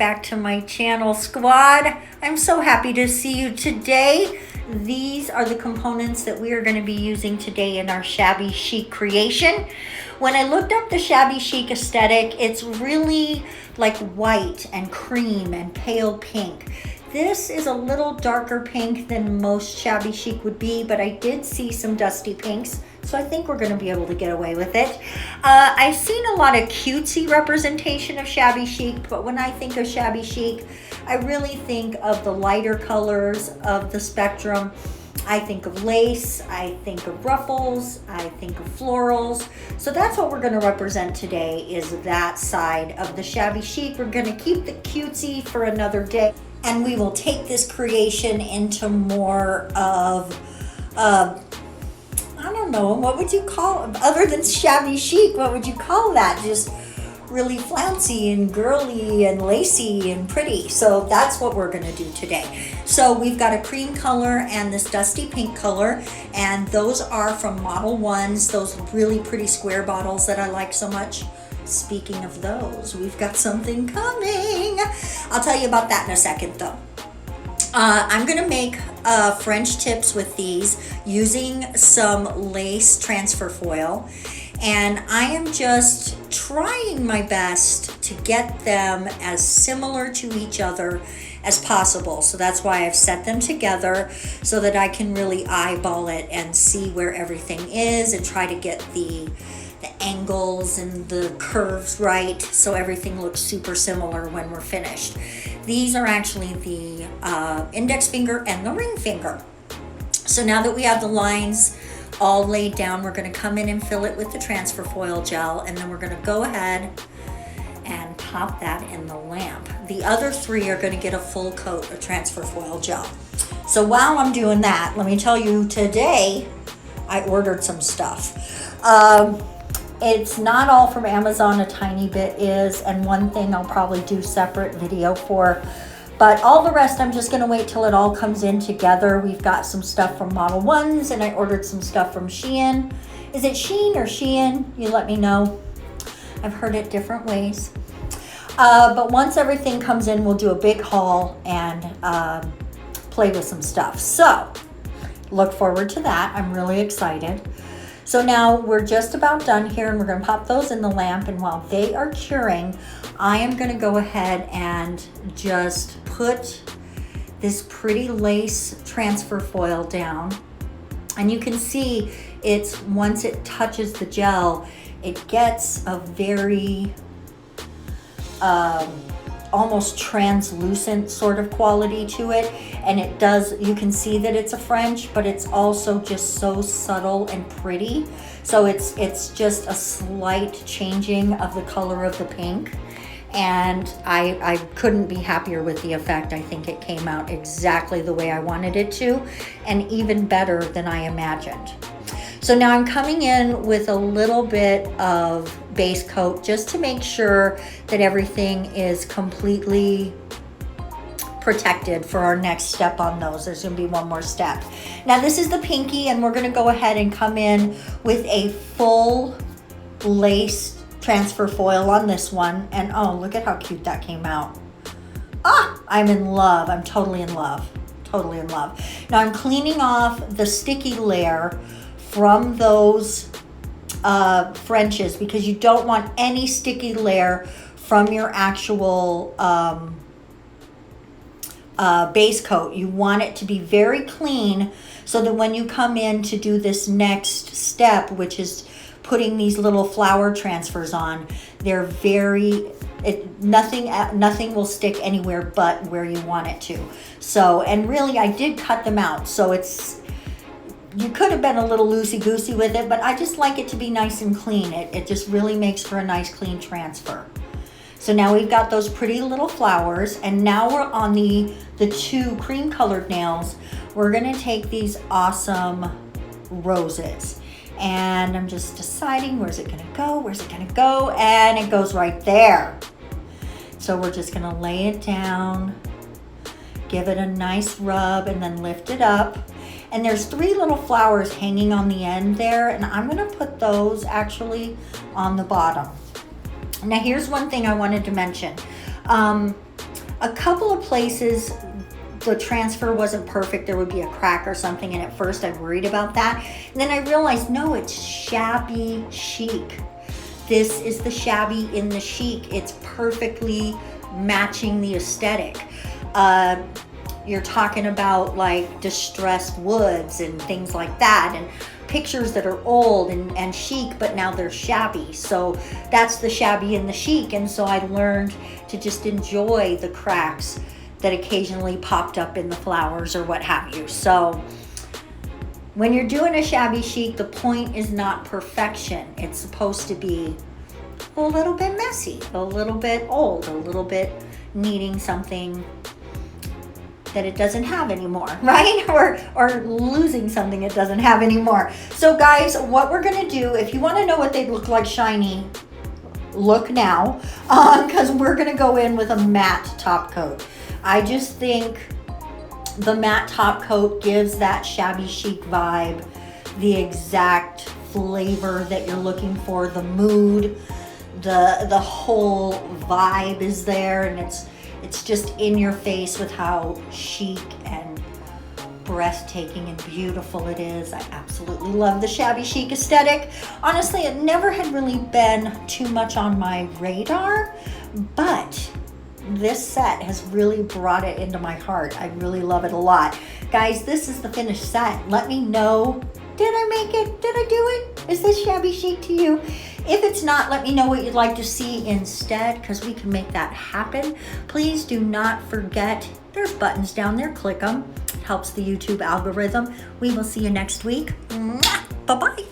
back to my channel, squad. I'm so happy to see you today. These are the components that we are going to be using today in our Shabby Chic creation. When I looked up the Shabby Chic aesthetic, it's really like white and cream and pale pink. This is a little darker pink than most Shabby Chic would be, but I did see some dusty pinks, so I think we're going to be able to get away with it. I've seen a lot of cutesy representation of Shabby Chic, but when I think of Shabby Chic, I really think of the lighter colors of the spectrum. I think of lace, I think of ruffles, I think of florals. So that's what we're going to represent today, is that side of the Shabby Chic. We're going to keep the cutesy for another day, and we will take this creation into more of, I don't know, what would you call, other than Shabby Chic, what would you call that? Just really flouncy and girly and lacy and pretty. So that's what we're gonna do today. So we've got a cream color and this dusty pink color, and those are from Modelones, those really pretty square bottles that I like so much. Speaking of those, we've got something coming. I'll tell you about that in a second though. I'm gonna make French tips with these using some lace transfer foil, and I am just trying my best to get them as similar to each other as possible. So that's why I've set them together so that I can really eyeball it and see where everything is and try to get the angles and the curves right, so everything looks super similar when we're finished. These are actually the index finger and the ring finger. So now that we have the lines all laid down, we're going to come in and fill it with the transfer foil gel, and then we're going to go ahead and pop that in the lamp. The other three are going to get a full coat of transfer foil gel. So while I'm doing that, let me tell you, today I ordered some stuff. It's not all from Amazon, a tiny bit is, and one thing I'll probably do separate video for, but all the rest I'm just gonna wait till it all comes in together. We've got some stuff from Modelones, and I ordered some stuff from Shein. Is it Shein or Shein? You let me know. I've heard it different ways. But once everything comes in, we'll do a big haul and play with some stuff. So look forward to that. I'm really excited. So now we're just about done here, and we're going to pop those in the lamp, and while they are curing, I am going to go ahead and just put this pretty lace transfer foil down. And you can see it's, once it touches the gel, it gets a very almost translucent sort of quality to it, and it does, you can see that it's a French, but it's also just so subtle and pretty. So it's just a slight changing of the color of the pink, and I couldn't be happier with the effect. I think it came out exactly the way I wanted it to, and even better than I imagined. So now I'm coming in with a little bit of base coat just to make sure that everything is completely protected for our next step on those. There's gonna be one more step. Now this is the pinky, and we're gonna go ahead and come in with a full lace transfer foil on this one. And oh, look at how cute that came out. Ah, I'm in love. I'm totally in love. Totally in love. Now I'm cleaning off the sticky layer from those Frenches, because you don't want any sticky layer from your actual base coat. You want it to be very clean, so that when you come in to do this next step, which is putting these little flower transfers on, they're very, nothing will stick anywhere but where you want it to. So, and really I did cut them out, so it's, you could have been a little loosey-goosey with it, but I just like it to be nice and clean. It just really makes for a nice clean transfer. So now we've got those pretty little flowers, and now we're on the two cream colored nails. We're gonna take these awesome roses, and I'm just deciding, where's it gonna go? Where's it gonna go? And it goes right there. So we're just gonna lay it down, give it a nice rub, and then lift it up. And there's three little flowers hanging on the end there, and I'm gonna put those actually on the bottom. Now here's one thing I wanted to mention. A couple of places the transfer wasn't perfect. There would be a crack or something, and at first I worried about that. And then I realized, no, it's Shabby Chic. This is the Shabby in the Chic. It's perfectly matching the aesthetic. You're talking about like distressed woods and things like that, and pictures that are old and chic, but now they're shabby. So that's the Shabby in the Chic. And so I learned to just enjoy the cracks that occasionally popped up in the flowers or what have you. So when you're doing a Shabby Chic, the point is not perfection. It's supposed to be a little bit messy, a little bit old, a little bit needing something that it doesn't have anymore, right? Or losing something it doesn't have anymore. So guys, what we're gonna do, if you wanna know what they look like shiny, look now, because we're gonna go in with a matte top coat. I just think the matte top coat gives that Shabby Chic vibe, the exact flavor that you're looking for, the mood, the whole vibe is there, and it's just in your face with how chic and breathtaking and beautiful it is. I absolutely love the Shabby Chic aesthetic. Honestly, it never had really been too much on my radar, but this set has really brought it into my heart. I really love it a lot. Guys, this is the finished set. Let me know, did I make it? Did I do it? Is this Shabby Chic to you? If it's not, let me know what you'd like to see instead, because we can make that happen. Please do not forget, there's buttons down there, click them. It helps the YouTube algorithm. We will see you next week. Bye-bye.